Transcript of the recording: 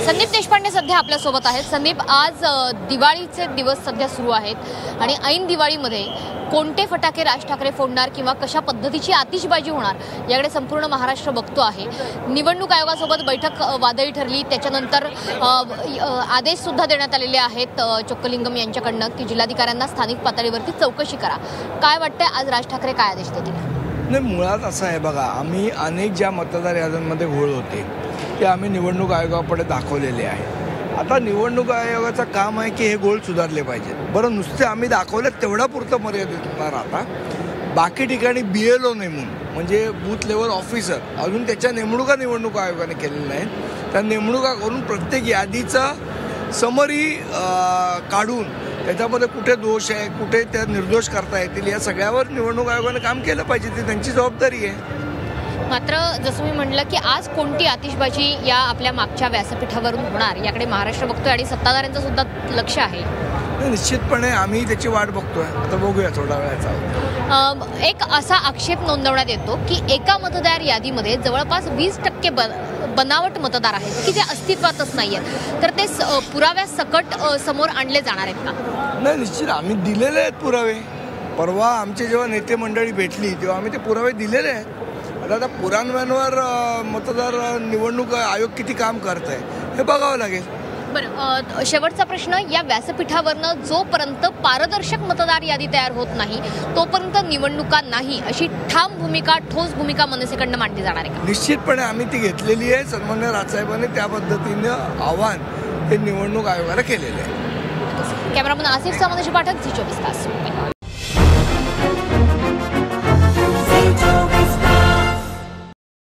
संदीप देशपांडे सध्या आपल्या सोबत आहेत। संदीप, आज दिवाळीचे दिवस सध्या सुरू आहेत आणि ऐन दिवाळीमध्ये कोणते फटाके राज ठाकरे फोडणार किंवा कशा पद्धतीची आतिषबाजी होणार याकडे संपूर्ण महाराष्ट्र बघतो आहे। निवडणूक आयोगासोबत बैठक वादळी ठरली, त्याच्यानंतर आदेश सुद्धा देण्यात आलेले आहेत चोक्कलिंगम यांच्याकडनं की जिल्हाधिकाऱ्यांना स्थानिक पातळीवरती चौकशी करा। काय वाटतंय आज राज ठाकरे काय आदेश देतील? नाही, मुळात असं आहे बघा, आम्ही अनेक ज्या मतदार याद्यांमध्ये घोळ होते ते आम्ही निवडणूक आयोगापुढे दाखवलेले आहे। आता निवडणूक आयोगाचं काम आहे की हे गोळ सुधारले पाहिजेत। बरं, नुसते आम्ही दाखवले तेवढा पुरतं मर्यादित न राहता बाकी ठिकाणी BLO नेमून, म्हणजे बूथ लेवल ऑफिसर, अजून त्याच्या नेमणुका निवडणूक आयोगाने केलेल्या नाहीत। त्या नेमणुका करून प्रत्येक यादीचा समरी काढून त्याच्यामध्ये कुठे दोष आहे, कुठे त्या निर्दोष करता येतील, या सगळ्यावर निवडणूक आयोगाने काम केलं पाहिजे, ती त्यांची जबाबदारी आहे। मात्र जसं मी म्हटलं की आज कोणती आतिषबाजी या आपल्या मागच्या व्यासपीठावरून होणार याकडे महाराष्ट्र बघतोय आणि सत्ताधाऱ्यांचं सुद्धा लक्ष आहे। निश्चितपणे आम्ही त्याची वाट बघतोय, आता बघूया थोडा वेळाचा। एक असा आक्षेप नोंदवण्यात येतो की एका मतदार यादीमध्ये जवळपास 20% बनावट मतदार आहेत की ते अस्तित्वातच नाहीयेत, तर ते पुराव्या सकट समोर आणले जाणार आहेत का? नाही, निश्चित आम्ही दिलेले आहेत पुरावे। परवा आमचे जेव्हा नेते मंडळी भेटली तेव्हा आम्ही ते पुरावे दिलेले आहेत। आता त्या पुराव्यांवर मतदार निवडणूक आयोग किती काम करत आहे हे बघावं लागेल। बरं, शेवटचा प्रश्न, या व्यासपीठावरनं जोपर्यंत पारदर्शक मतदार यादी तयार होत नाही तोपर्यंत निवडणुका नाही अशी ठाम भूमिका, ठोस भूमिका मनसेकडनं मांडली जाणार आहे का? निश्चितपणे आम्ही ती घेतलेली आहे। सन्माननीय राजसाहेबांनी त्या पद्धतीनं आव्हान हे निवडणूक आयोगाला केलेलं आहे। कॅमेरामन आसिफ सामंतशी पाठक, झी 24 तास।